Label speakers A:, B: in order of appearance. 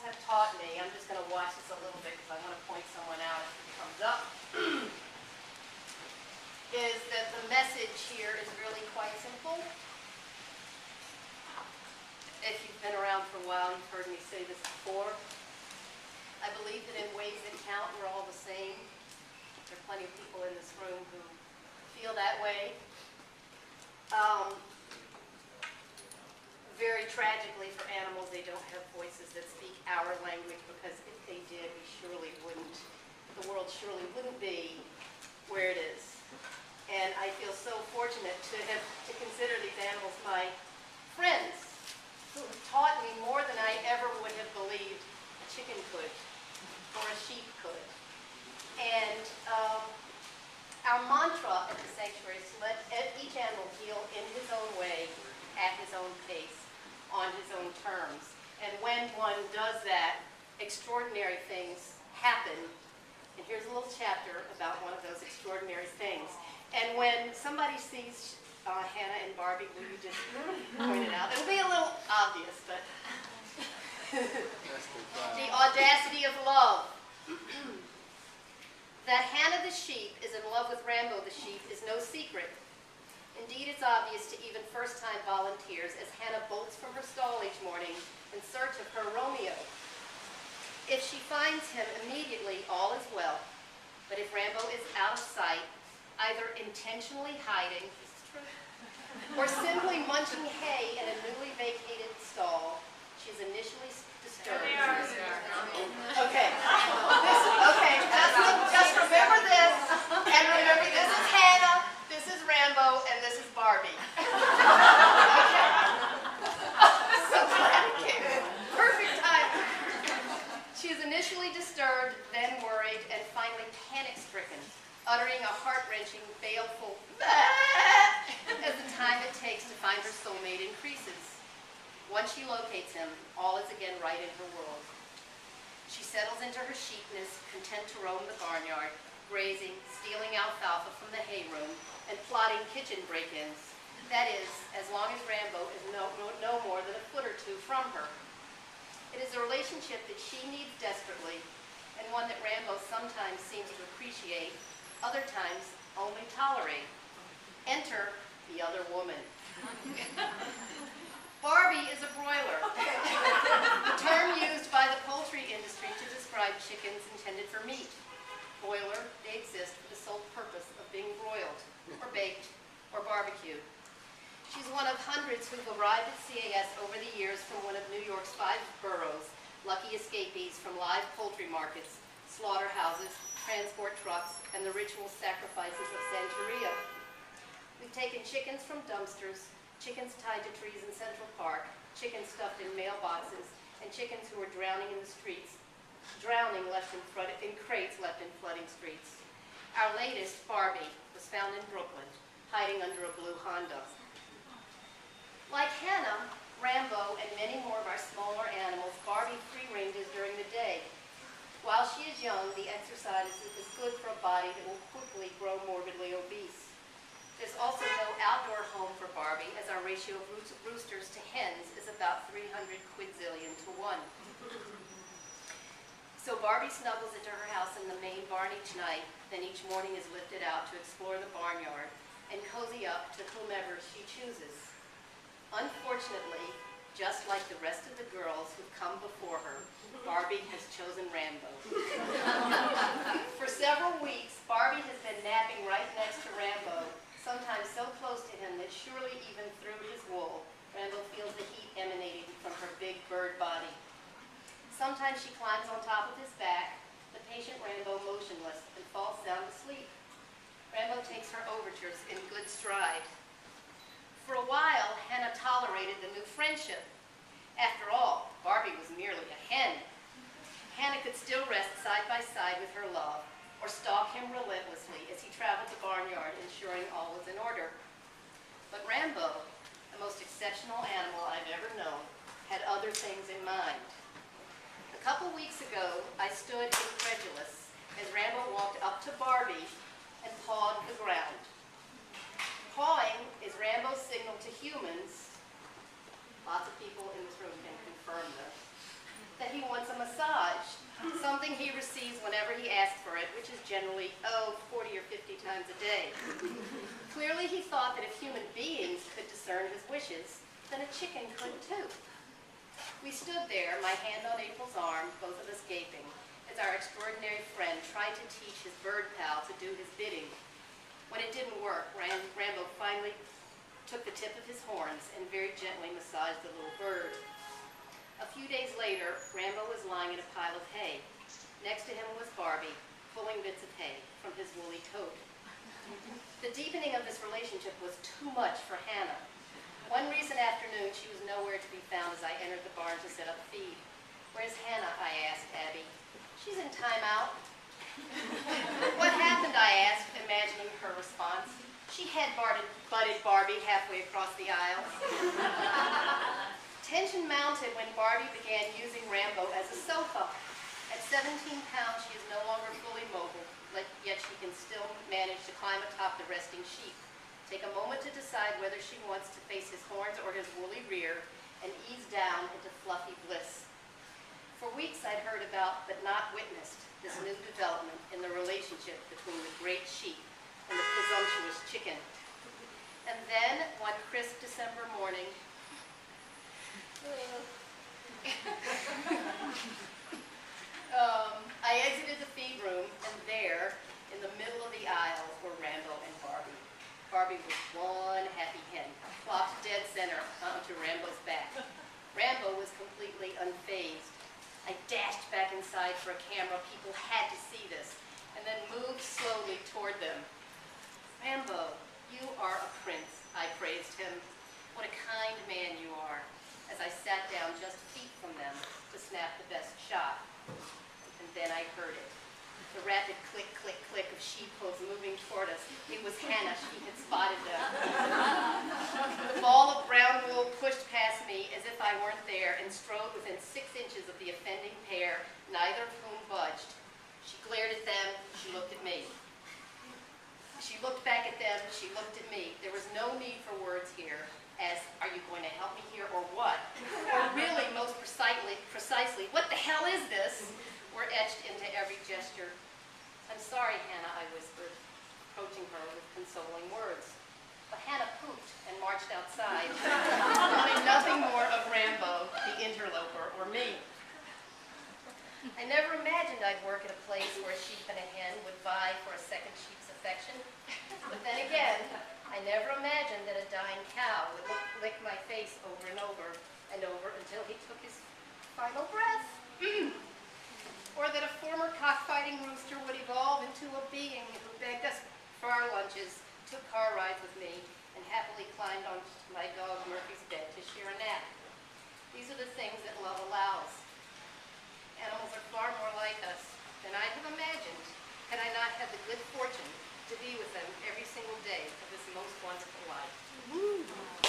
A: have taught me, I'm just going to watch this a little bit because I want to point someone out if it comes up, is that the message here is really quite simple. If you've been around for a while, you've heard me say this before. I believe that in ways that count, we're all the same. There are plenty of people in this room who feel that way. Very tragically for animals, they don't have voices that speak our language, because if they did, the world surely wouldn't be where it is. And I feel so fortunate to consider these animals my friends, who have taught me more than I ever would have believed a chicken could, or a sheep could. And our mantra at the sanctuary is to let each animal heal in his own way, at his own pace, on his own terms. And when one does that, extraordinary things happen. And here's a little chapter about one of those extraordinary things. And when somebody sees Hannah and Barbie, will you just point it out? It'll be a little obvious, but the audacity of love. That Hannah the sheep is in love with Rambo the sheep is no secret. Indeed, it's obvious to even first-time volunteers as Hannah bolts from her stall each morning in search of her Romeo. If she finds him immediately, all is well. But if Rambo is out of sight, either intentionally hiding, or simply munching hay in a newly vacated stall, she's initially disturbed. Okay. Just remember this, and remember this is Hannah, this is Rambo, and this is Barbie. Okay. So glad it came. Perfect time. She is initially disturbed, then worried, and finally panic-stricken, uttering a heart-wrenching, baleful as the time it takes to find her soulmate increases. Once she locates him, all is again right in her world. She settles into her sheepness, content to roam the barnyard, grazing, stealing alfalfa from the hay room, and plotting kitchen break-ins. That is, as long as Rambo is no more than a foot or two from her. It is a relationship that she needs desperately, and one that Rambo sometimes seems to appreciate, other times only tolerate. Enter the other woman. Barbie is a broiler, the term used by the poultry industry to describe chickens intended for meat. Broiler, they exist for the sole purpose of being broiled, or baked, or barbecued. She's one of hundreds who've arrived at CAS over the years from one of New York's 5 boroughs, lucky escapees from live poultry markets, slaughterhouses, transport trucks, and the ritual sacrifices of Santeria. We've taken chickens from dumpsters, chickens tied to trees in Central Park, chickens stuffed in mailboxes, and chickens who were drowning in the streets, left in crates left in flooding streets. Our latest, Barbie, was found in Brooklyn, hiding under a blue Honda. Like Hannah, Rambo, and many more of our smaller animals, Barbie free-ranges during the day. While she is young, the exercise is good for a body that will quickly grow morbidly obese. There's also no outdoor home for Barbie, as our ratio of roosters to hens is about 300 quinzillion to 1. So Barbie snuggles into her house in the main barn each night, then each morning is lifted out to explore the barnyard and cozy up to whomever she chooses. Unfortunately, just like the rest of the girls who've come before her, Barbie has chosen Rambo. For several weeks, Barbie has been napping right next to Rambo, sometimes so close to him that surely even through his wool, Rambo feels the heat emanating from her big bird body. Sometimes she climbs on top of his back, the patient Rambo motionless, and falls sound asleep. Rambo takes her overtures in good stride. For a while, Hannah tolerated the new friendship. After all, Barbie was merely a hen. Hannah could still rest side by side with her love, or stalk him relentlessly as he traveled the barnyard, ensuring all was in order. But Rambo, the most exceptional animal I've ever known, had other things in mind. A couple weeks ago, I stood incredulous as Rambo walked up to Barbie and pawed the ground. Pawing is Rambo's signal to humans, lots of people in this room can confirm this, that he wants a massage, something he receives whenever he asks for it, which is generally, 40 or 50 times a day. Clearly he thought that if human beings could discern his wishes, then a chicken could too. We stood there, my hand on April's arm, both of us gaping, as our extraordinary friend tried to teach his bird pal to do his bidding. When it didn't work, Rambo finally took the tip of his horns and very gently massaged the little bird. A few days later, Rambo was lying in a pile of hay. Next to him was Barbie, pulling bits of hay from his woolly coat. The deepening of this relationship was too much for Hannah. One recent afternoon, she was nowhere to be found as I entered the barn to set up feed. "Where's Hannah?" I asked Abby. "She's in timeout." "What happened?" I asked, imagining her response. She head-butted Barbie halfway across the aisle. Tension mounted when Barbie began using Rambo as a sofa. At 17 pounds, she is no longer fully mobile, yet she can still manage to climb atop the resting sheep, take a moment to decide whether she wants to face his horns or his woolly rear, and ease down into fluffy bliss. For weeks I'd heard about, but not witnessed, this new development in the relationship between the great sheep and the presumptuous chicken. And then, one crisp December morning, I exited the feed room, and there, in the middle of the aisle, were Rambo and Barbie. Barbie was one happy hen, flopped dead center onto Rambo's back. Rambo was completely unfazed. I dashed back inside for a camera. People had to see this, and then moved slowly toward them. "Rambo, you are a prince," I praised him. "What a kind man you are," as I sat down just feet from them to snap the best shot. And then I heard it. The rapid click, click, click of sheep hooves moving toward us. It was Hannah. She had spotted them. The ball of brown wool pushed past me as if I weren't there and strode within 6 inches of the offending pair, neither of whom budged. She glared at them. She looked at me. She looked back at them. She looked at me. There was no need for words here, as, "Are you going to help me here or what?" Or really, most precisely, "What the hell is this?" were etched into every gesture. "I'm sorry, Hannah," I whispered, approaching her with consoling words. But Hannah pooped and marched outside, wanting nothing more of Rambo, the interloper, or me. I never imagined I'd work at a place where a sheep and a hen would vie for a second sheep's affection. But then again, I never imagined that a dying cow would lick my face over and over until he took his final breath. Or that a former cockfighting rooster would evolve into a being who begged us for our lunches, took car rides with me, and happily climbed on my dog Murphy's bed to share a nap. These are the things that love allows. Animals are far more like us than I'd have imagined had I not had the good fortune to be with them every single day of this most wonderful life.